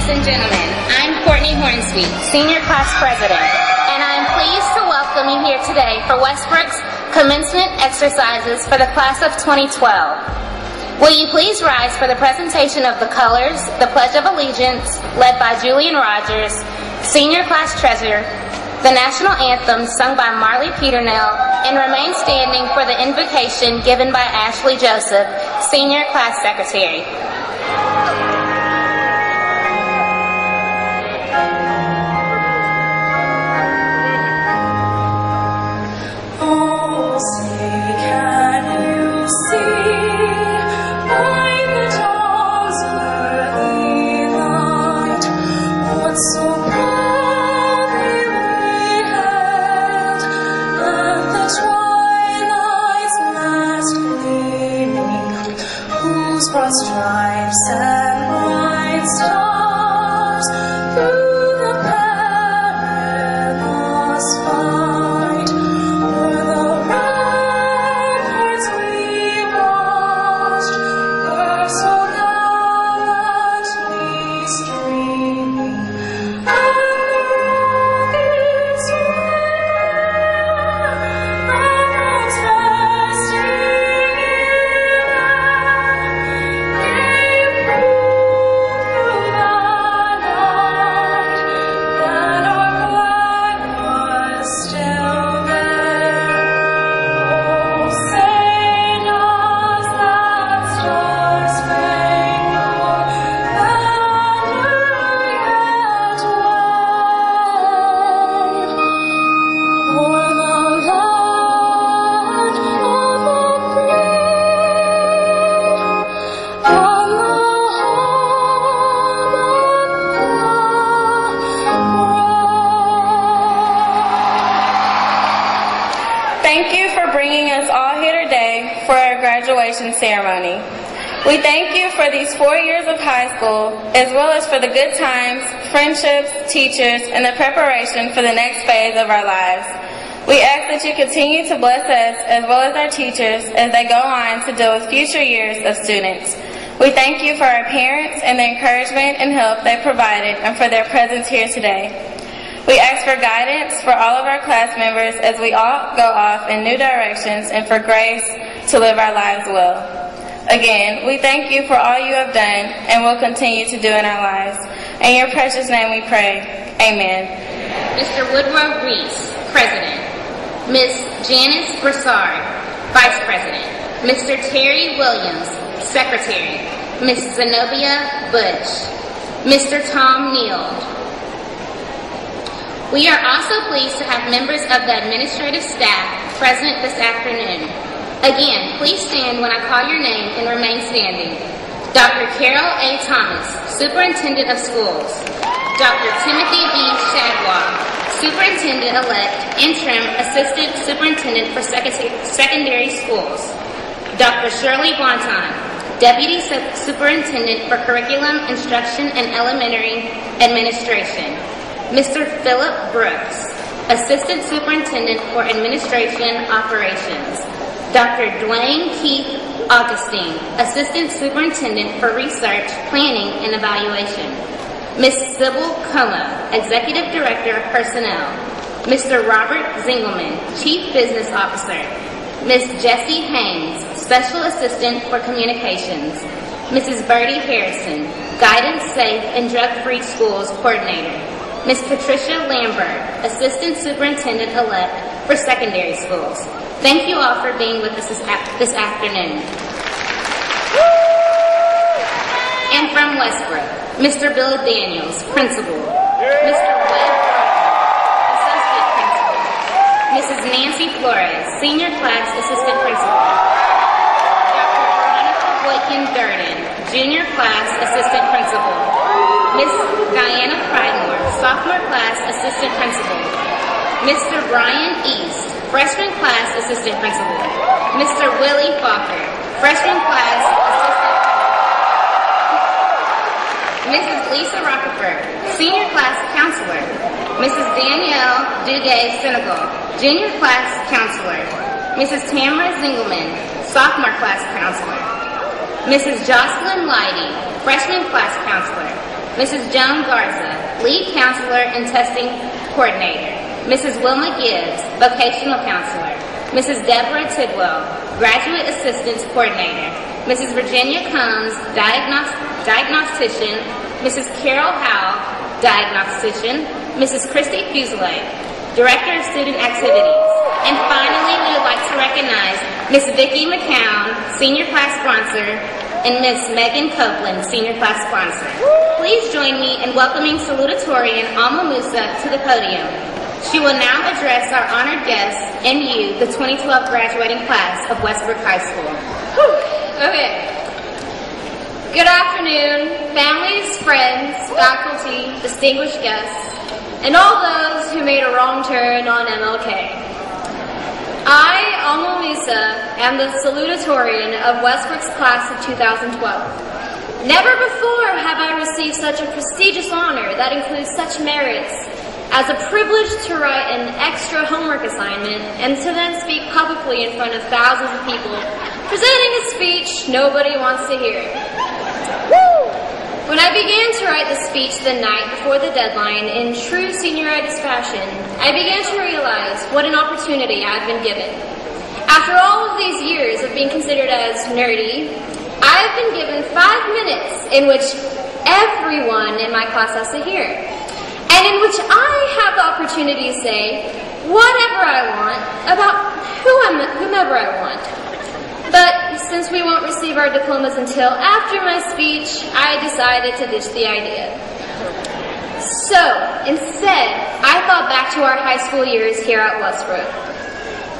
Ladies and gentlemen, I'm Courtney Hornsweet, Senior Class President, and I am pleased to welcome you here today for Westbrook's commencement exercises for the class of 2012. Will you please rise for the presentation of the colors, the Pledge of Allegiance, led by Julian Rogers, Senior Class Treasurer, the National Anthem sung by Marley Peternell, and remain standing for the invocation given by Ashley Joseph, Senior Class Secretary. Broad stripes and bright stars through the perilous fight, o'er the ramparts we watched, were so gallantly streaming, and the rockets ramparts resting. Thank you for bringing us all here today for our graduation ceremony. We thank you for these 4 years of high school, as well as for the good times, friendships, teachers, and the preparation for the next phase of our lives. We ask that you continue to bless us, as well as our teachers, as they go on to deal with future years of students. We thank you for our parents and the encouragement and help they provided, and for their presence here today. We ask for guidance for all of our class members as we all go off in new directions, and for grace to live our lives well. Again, we thank you for all you have done and will continue to do in our lives. In your precious name we pray. Amen. Mr. Woodrow Reese, President. Ms. Janice Broussard, Vice President. Mr. Terry Williams, Secretary. Ms. Zenobia Bush. Mr. Tom Neild. We are also pleased to have members of the administrative staff present this afternoon. Again, please stand when I call your name and remain standing. Dr. Carol A. Thomas, Superintendent of Schools. Dr. Timothy B. Shadwell, Superintendent-elect, Interim Assistant Superintendent for Secondary Schools. Dr. Shirley Bonton, Deputy Superintendent for Curriculum, Instruction, and Elementary Administration. Mr. Philip Brooks, Assistant Superintendent for Administration Operations. Dr. Dwayne Keith Augustine, Assistant Superintendent for Research, Planning, and Evaluation. Ms. Sybil Como, Executive Director of Personnel. Mr. Robert Zingelman, Chief Business Officer. Ms. Jessie Haynes, Special Assistant for Communications. Mrs. Birdie Harrison, Guidance Safe and Drug-Free Schools Coordinator. Ms. Patricia Lambert, Assistant Superintendent-elect for Secondary Schools. Thank you all for being with us this afternoon. And from Westbrook, Mr. Bill Daniels, Principal. Mr. Webb, Associate Principal. Mrs. Nancy Flores, Senior Class Assistant Principal. Dr. Veronica Boykin-Durden, Junior Class Assistant Principal. Ms. Diana Pridemore, Sophomore Class Assistant Principal. Mr. Brian East, Freshman Class Assistant Principal. Mr. Willie Falker, Freshman Class Assistant Principal. Mrs. Lisa Rockefeller, Senior Class Counselor. Mrs. Danielle Duguay Senegal, Junior Class Counselor. Mrs. Tamara Zingelman, Sophomore Class Counselor. Mrs. Jocelyn Leidy, Freshman Class Counselor. Mrs. Joan Garza, Lead Counselor and Testing Coordinator. Mrs. Wilma Gibbs, Vocational Counselor. Mrs. Deborah Tidwell, Graduate Assistance Coordinator. Mrs. Virginia Combs, Diagnostician. Mrs. Carol Howe, Diagnostician. Mrs. Christy Fuselier, Director of Student Activities. And finally, we would like to recognize Miss Vicki McCown, Senior Class Sponsor, and Miss Megan Copeland, Senior Class Sponsor. Please join me in welcoming salutatorian Alma Musa to the podium. She will now address our honored guests and you, the 2012 graduating class of Westbrook High School. Okay. Good afternoon, families, friends, faculty, distinguished guests, and all those who made a wrong turn on MLK. I, Alma Musa, am the salutatorian of Westbrook's class of 2012. Never before have I received such a prestigious honor that includes such merits as a privilege to write an extra homework assignment and to then speak publicly in front of thousands of people, presenting a speech nobody wants to hear. When I began to write the speech the night before the deadline in true senioritis fashion, I began to realize what an opportunity I had been given. After all of these years of being considered as nerdy, I have been given 5 minutes in which everyone in my class has to hear, and in which I have the opportunity to say whatever I want about whomever I want. But since we won't receive our diplomas until after my speech, I decided to ditch the idea. So, instead, I thought back to our high school years here at Westbrook.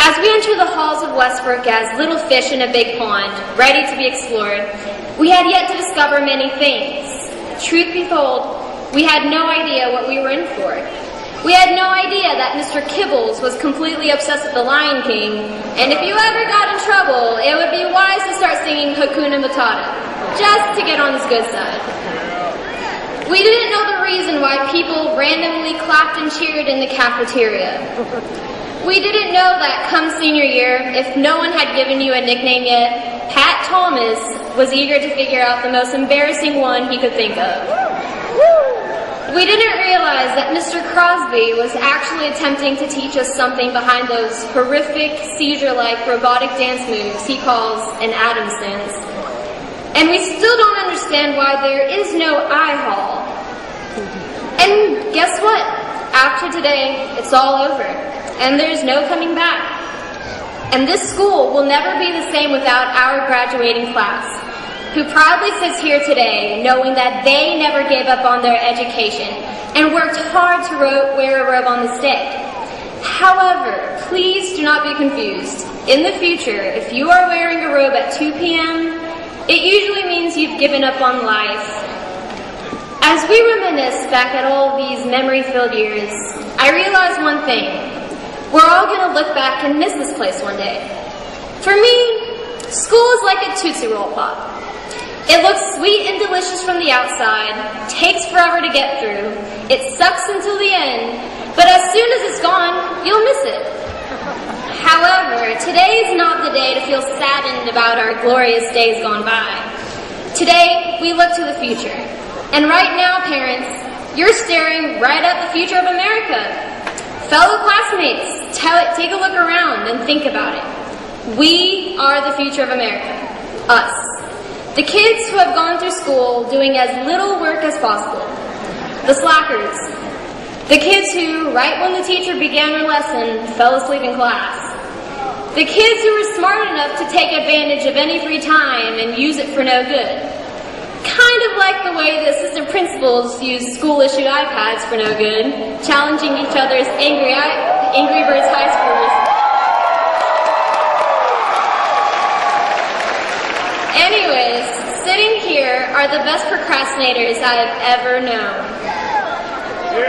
As we enter the halls of Westbrook as little fish in a big pond, ready to be explored, we had yet to discover many things. Truth be told, we had no idea what we were in for. We had no idea that Mr. Kibbles was completely obsessed with the Lion King, and if you ever got in trouble, it would be wise to start singing Hakuna Matata, just to get on his good side. We didn't know the reason why people randomly clapped and cheered in the cafeteria. We didn't know that come senior year, if no one had given you a nickname yet, Pat Thomas was eager to figure out the most embarrassing one he could think of. We didn't realize that Mr. Crosby was actually attempting to teach us something behind those horrific, seizure-like robotic dance moves he calls an Adams dance. And we still don't understand why there is no I Hall. And guess what? After today, it's all over, and there's no coming back. And this school will never be the same without our graduating class, who proudly sits here today knowing that they never gave up on their education and worked hard to wear a robe on this day. However, please do not be confused. In the future, if you are wearing a robe at 2 p.m., it usually means you've given up on life. As we reminisce back at all these memory-filled years, I realize one thing. We're all going to look back and miss this place one day. For me, school is like a Tootsie Roll Pop. It looks sweet and delicious from the outside, takes forever to get through, it sucks until the end, but as soon as it's gone, you'll miss it. However, today is not the day to feel saddened about our glorious days gone by. Today, we look to the future. And right now, parents, you're staring right at the future of America. Fellow classmates, take a look around and think about it. We are the future of America. Us. The kids who have gone through school doing as little work as possible. The slackers. The kids who, right when the teacher began her lesson, fell asleep in class. The kids who were smart enough to take advantage of any free time and use it for no good. Kind of like the way the assistant principals use school-issued iPads for no good, challenging each other's Angry Birds high schoolers. Anyways, sitting here are the best procrastinators I have ever known.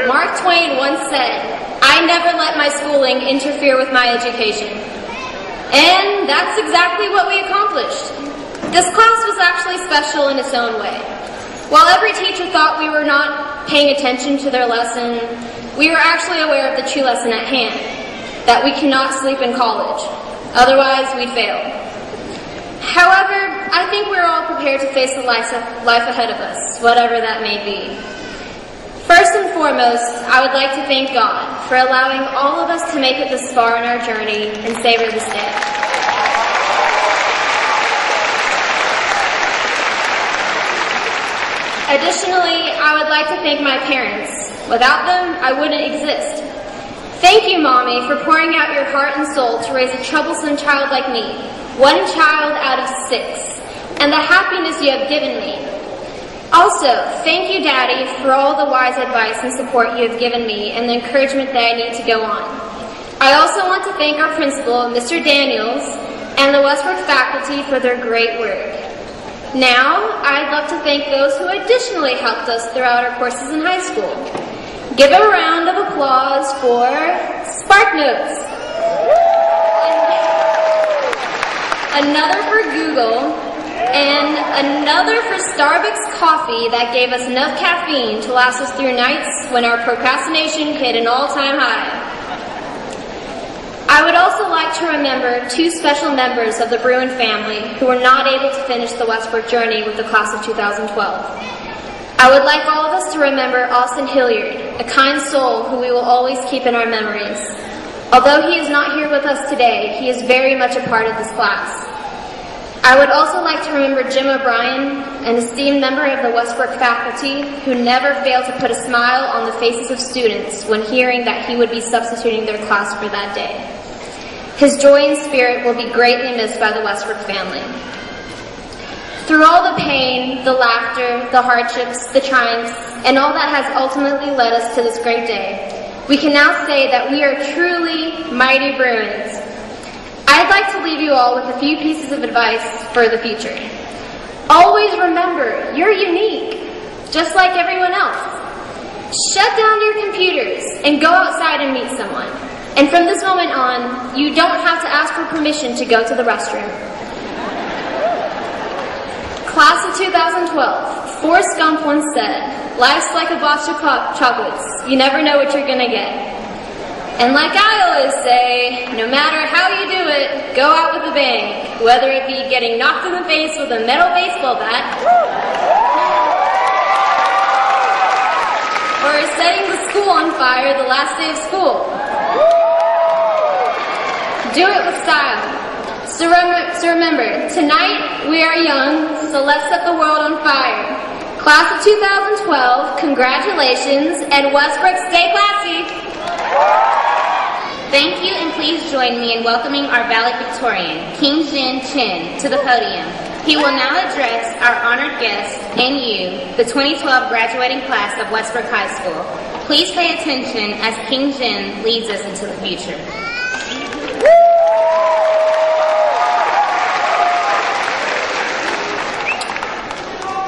Mark Twain once said, "I never let my schooling interfere with my education." And that's exactly what we accomplished. This class was actually special in its own way. While every teacher thought we were not paying attention to their lesson, we were actually aware of the true lesson at hand, that we cannot sleep in college. Otherwise, we'd fail. However, I think we're all prepared to face the life ahead of us, whatever that may be. foremost, I would like to thank God for allowing all of us to make it this far in our journey and savor this day. Additionally, I would like to thank my parents. Without them, I wouldn't exist. Thank you, Mommy, for pouring out your heart and soul to raise a troublesome child like me, one child out of 6, and the happiness you have given me. Also, thank you, Daddy, for all the wise advice and support you have given me and the encouragement that I need to go on. I also want to thank our principal, Mr. Daniels, and the Westbrook faculty for their great work. Now, I'd love to thank those who additionally helped us throughout our courses in high school. Give a round of applause for Spark Notes. Another for Google, and another for Starbucks coffee that gave us enough caffeine to last us through nights when our procrastination hit an all-time high. I would also like to remember 2 special members of the Bruin family who were not able to finish the Westbrook journey with the class of 2012. I would like all of us to remember Austin Hilliard, a kind soul who we will always keep in our memories. Although he is not here with us today, he is very much a part of this class. I would also like to remember Jim O'Brien, an esteemed member of the Westbrook faculty who never failed to put a smile on the faces of students when hearing that he would be substituting their class for that day. His joy and spirit will be greatly missed by the Westbrook family. Through all the pain, the laughter, the hardships, the triumphs, and all that has ultimately led us to this great day, we can now say that we are truly mighty Bruins. I'd like to leave you all with a few pieces of advice for the future. Always remember, you're unique, just like everyone else. Shut down your computers and go outside and meet someone. And from this moment on, you don't have to ask for permission to go to the restroom. Class of 2012, Forrest Gump once said, "Life's like a box of chocolates. You never know what you're gonna get." And like I always say, no matter how you do it, go out with a bang, whether it be getting knocked in the face with a metal baseball bat, or setting the school on fire the last day of school. Do it with style. So remember, tonight we are young, so let's set the world on fire. Class of 2012, congratulations, and Westbrook, stay classy. Thank you, and please join me in welcoming our valedictorian, King Jin Chin, to the podium. He will now address our honored guests and you, the 2012 graduating class of Westbrook High School. Please pay attention as King Jin leads us into the future.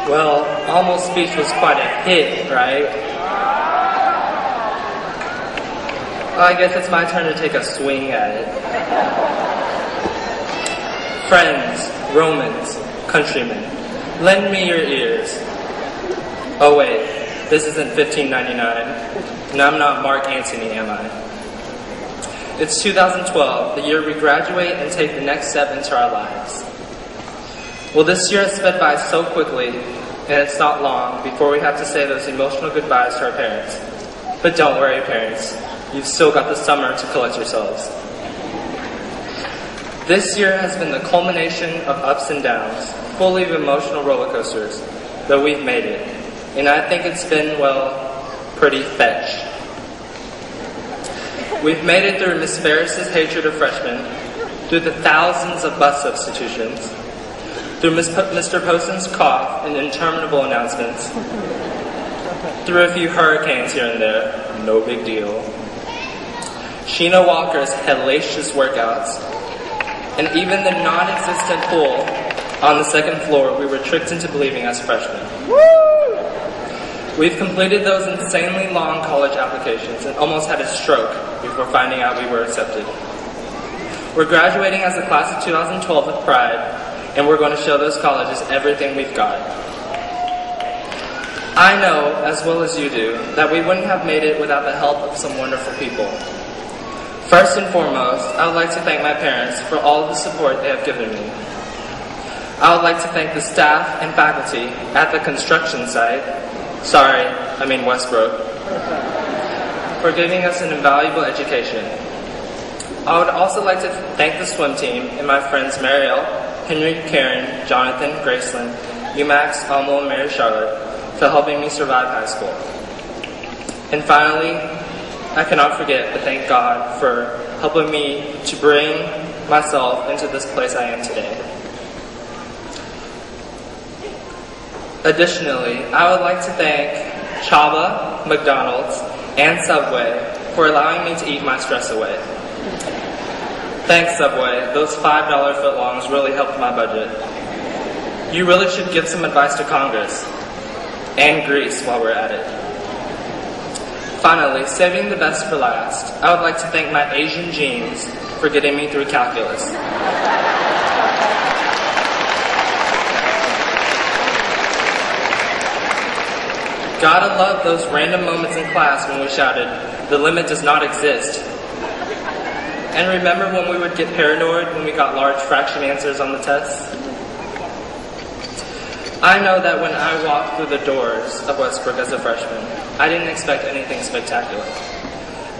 Well, Almost speech was quite a hit, right? I guess it's my turn to take a swing at it. Friends, Romans, countrymen, lend me your ears. Oh wait, this isn't 1599, and I'm not Mark Antony, am I? It's 2012, the year we graduate and take the next step into our lives. Well, this year has sped by so quickly, and it's not long before we have to say those emotional goodbyes to our parents. But don't worry, parents. You've still got the summer to collect yourselves. This year has been the culmination of ups and downs, full of emotional roller coasters, but we've made it. And I think it's been, well, pretty fetch. We've made it through Miss Ferris's hatred of freshmen, through the thousands of bus substitutions, through Mr. Poston's cough and interminable announcements, through a few hurricanes here and there, no big deal, Sheena Walker's hellacious workouts, and even the non-existent pool on the second floor we were tricked into believing as freshmen. We've completed those insanely long college applications and almost had a stroke before finding out we were accepted. We're graduating as the class of 2012 with pride, and we're going to show those colleges everything we've got. I know, as well as you do, that we wouldn't have made it without the help of some wonderful people. First and foremost, I would like to thank my parents for all of the support they have given me. I would like to thank the staff and faculty at the construction site. Sorry, I mean Westbrook. for giving us an invaluable education. I would also like to thank the swim team and my friends Marielle, Henry, Karen, Jonathan, Graceland, UMax, Almo, and Mary Charlotte for helping me survive high school. And finally, I cannot forget to thank God for helping me to bring myself into this place I am today. Additionally, I would like to thank Chaba, McDonald's, and Subway for allowing me to eat my stress away. Thanks, Subway. Those $5 footlongs really helped my budget. You really should give some advice to Congress and Greece while we're at it. Finally, saving the best for last, I would like to thank my Asian genes for getting me through calculus. Gotta love those random moments in class when we shouted, "The limit does not exist." And remember when we would get paranoid when we got large fraction answers on the tests? I know that when I walked through the doors of Westbrook as a freshman, I didn't expect anything spectacular.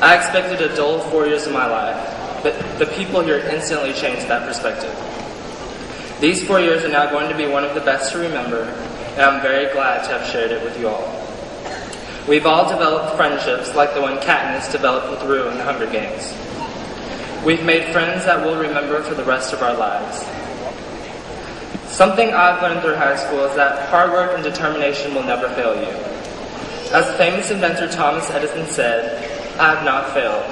I expected a dull 4 years of my life, but the people here instantly changed that perspective. These 4 years are now going to be one of the best to remember, and I'm very glad to have shared it with you all. We've all developed friendships like the one Katniss developed with Rue in the Hunger Games. We've made friends that we'll remember for the rest of our lives. Something I've learned through high school is that hard work and determination will never fail you. As the famous inventor Thomas Edison said, "I have not failed.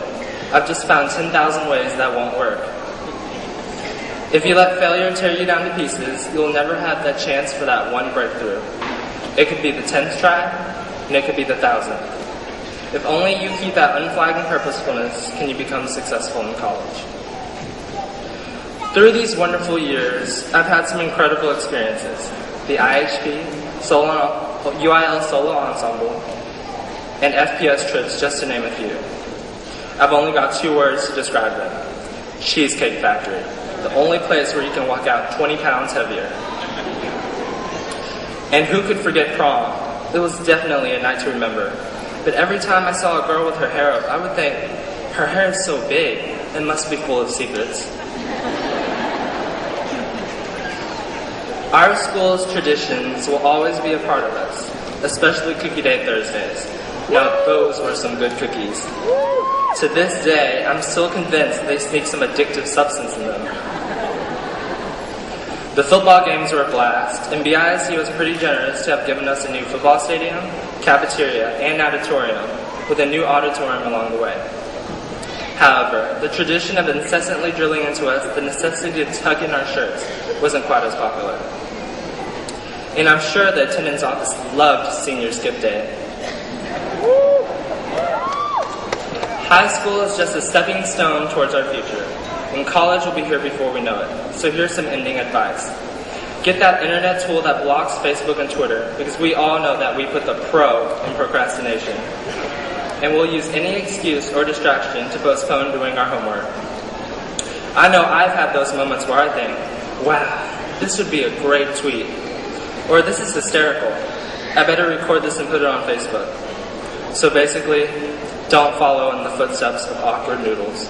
I've just found 10,000 ways that won't work." If you let failure tear you down to pieces, you'll never have that chance for that one breakthrough. It could be the 10th try, and it could be the 1,000th. If only you keep that unflagging purposefulness, can you become successful in college. Through these wonderful years, I've had some incredible experiences. The IHP, UIL Solo Ensemble, and FPS trips, just to name a few. I've only got 2 words to describe them. Cheesecake Factory, the only place where you can walk out 20 pounds heavier. And who could forget prom? It was definitely a night to remember. But every time I saw a girl with her hair up, I would think, her hair is so big, it must be full of secrets. Our school's traditions will always be a part of us, especially Cookie Day Thursdays. Now those were some good cookies. To this day, I'm still convinced they sneak some addictive substance in them. The football games were a blast, and BISD was pretty generous to have given us a new football stadium, cafeteria, and auditorium, with a new auditorium along the way. However, the tradition of incessantly drilling into us the necessity to tuck in our shirts wasn't quite as popular. And I'm sure the attendance office loved senior skip day. High school is just a stepping stone towards our future, and college will be here before we know it. So here's some ending advice. Get that internet tool that blocks Facebook and Twitter, because we all know that we put the pro in procrastination. And we'll use any excuse or distraction to postpone doing our homework. I know I've had those moments where I think, wow, this would be a great tweet. Or this is hysterical. I better record this and put it on Facebook. So basically, don't follow in the footsteps of awkward noodles.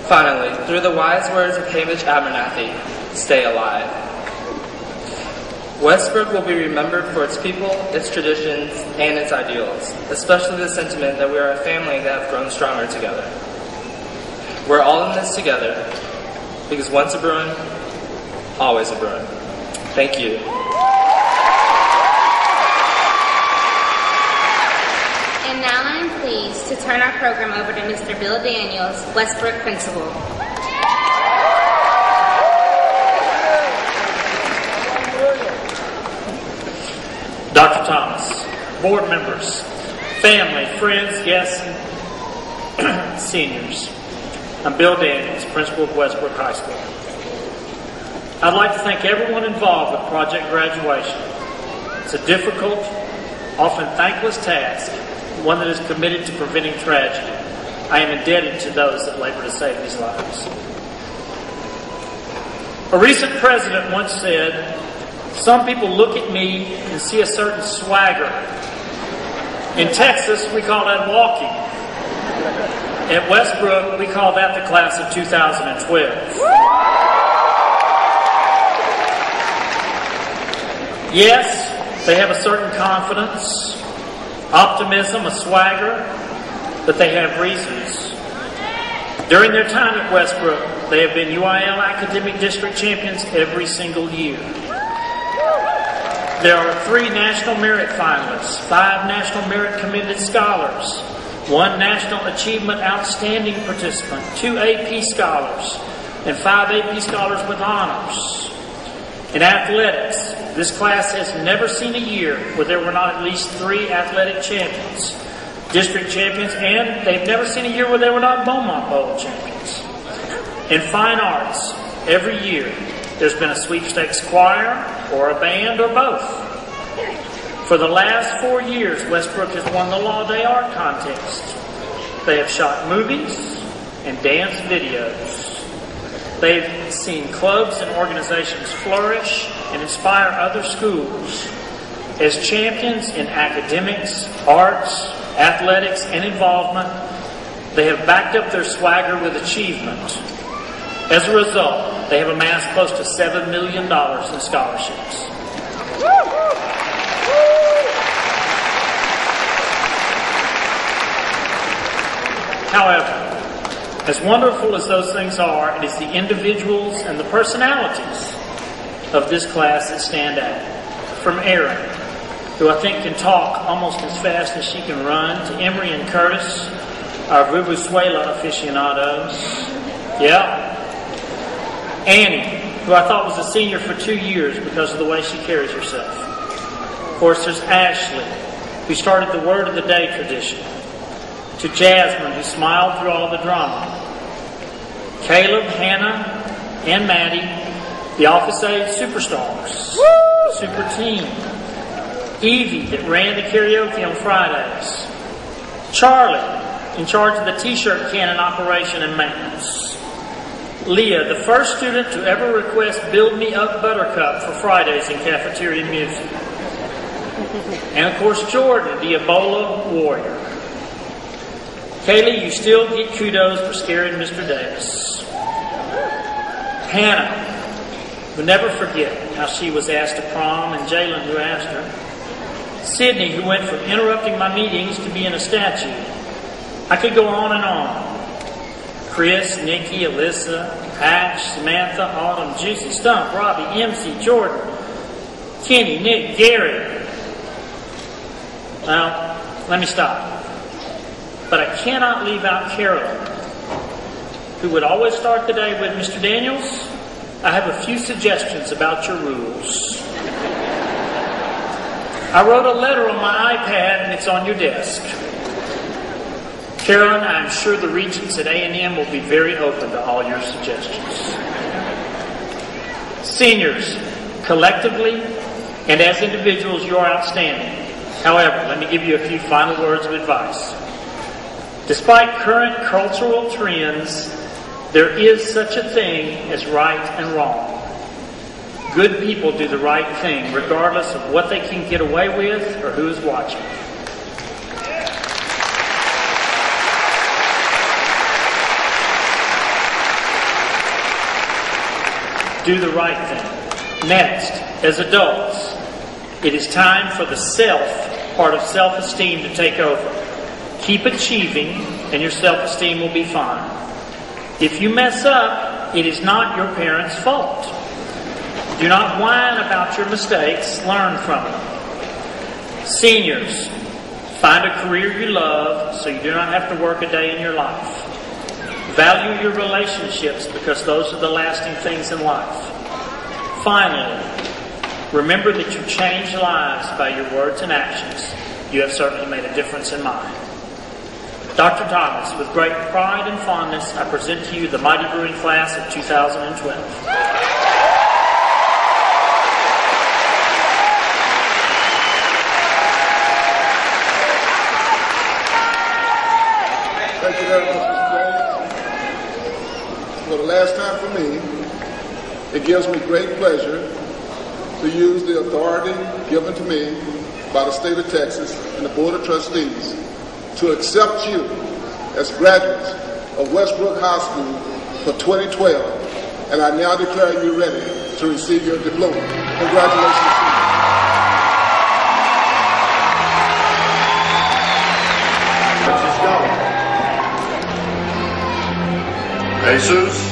Finally, through the wise words of Hamish Abernathy, stay alive. Westbrook will be remembered for its people, its traditions, and its ideals, especially the sentiment that we are a family that have grown stronger together. We're all in this together, because once a Bruin, always a Bruin. Thank you. And now I am pleased to turn our program over to Mr. Bill Daniels, Westbrook Principal. Dr. Thomas, board members, family, friends, guests, and seniors. I'm Bill Daniels, principal of Westbrook High School. I'd like to thank everyone involved with Project Graduation. It's a difficult, often thankless task, one that is committed to preventing tragedy. I am indebted to those that labor to save these lives. A recent president once said, "Some people look at me and see a certain swagger, In Texas, we call that walking. At Westbrook, we call that the class of 2012. Yes, they have a certain confidence, optimism, a swagger, but they have reasons. During their time at Westbrook, they have been UIL Academic District Champions every single year. There are 3 National Merit finalists, 5 National Merit Commended Scholars, 1 National Achievement Outstanding Participant, 2 AP Scholars, and 5 AP Scholars with honors. In athletics, this class has never seen a year where there were not at least 3 athletic champions, district champions, and they've never seen a year where there were not Beaumont Bowl champions. In fine arts, every year there's been a sweepstakes choir or a band or both. For the last 4 years, Westbrook has won the Law Day Art Contest. They have shot movies and dance videos. They've seen clubs and organizations flourish and inspire other schools. As champions in academics, arts, athletics, and involvement, they have backed up their swagger with achievement. As a result, they have amassed close to $7 million in scholarships. However, as wonderful as those things are, it is the individuals and the personalities of this class that stand out. From Erin, who I think can talk almost as fast as she can run, to Emery and Curtis, our Vuvuzuela aficionados. Yeah. Annie, who I thought was a senior for 2 years because of the way she carries herself. Of course, there's Ashley, who started the Word of the Day tradition. To Jasmine, who smiled through all the drama. Caleb, Hannah, and Maddie, the Office Aid superstars. The super team. Evie, that ran the karaoke on Fridays. Charlie, in charge of the t-shirt cannon operation and maintenance. Leah, the first student to ever request Build Me Up Buttercup for Fridays in cafeteria music. And of course, Jordan, the Ebola warrior. Kaylee, you still get kudos for scaring Mr. Davis. Hannah, who never forget how she was asked to prom, and Jalen, who asked her. Sydney, who went from interrupting my meetings to being a statue. I could go on and on. Chris, Nikki, Alyssa, Ash, Samantha, Autumn, Juicy, Stump, Robbie, MC, Jordan, Kenny, Nick, Gary. Well, let me stop. But I cannot leave out Carolyn, who would always start the day with, Mr. Daniels, I have a few suggestions about your rules. I wrote a letter on my iPad and it's on your desk. Carolyn, I'm sure the regents at A&M will be very open to all your suggestions. Seniors, collectively and as individuals, you are outstanding. However, let me give you a few final words of advice. Despite current cultural trends, there is such a thing as right and wrong. Good people do the right thing, regardless of what they can get away with or who is watching. Do the right thing. Next, as adults, it is time for the self part of self-esteem to take over. Keep achieving, and your self-esteem will be fine. If you mess up, it is not your parents' fault. Do not whine about your mistakes. Learn from them. Seniors, find a career you love so you do not have to work a day in your life. Value your relationships because those are the lasting things in life. Finally, remember that you change lives by your words and actions. You have certainly made a difference in mine. Dr. Thomas, with great pride and fondness, I present to you the Mighty Brewing Class of 2012. Thank you very much, Mr. James. For the last time for me, it gives me great pleasure to use the authority given to me by the state of Texas and the Board of Trustees to accept you as graduates of Westbrook High School for 2012, and I now declare you ready to receive your diploma. Congratulations to you. Jesus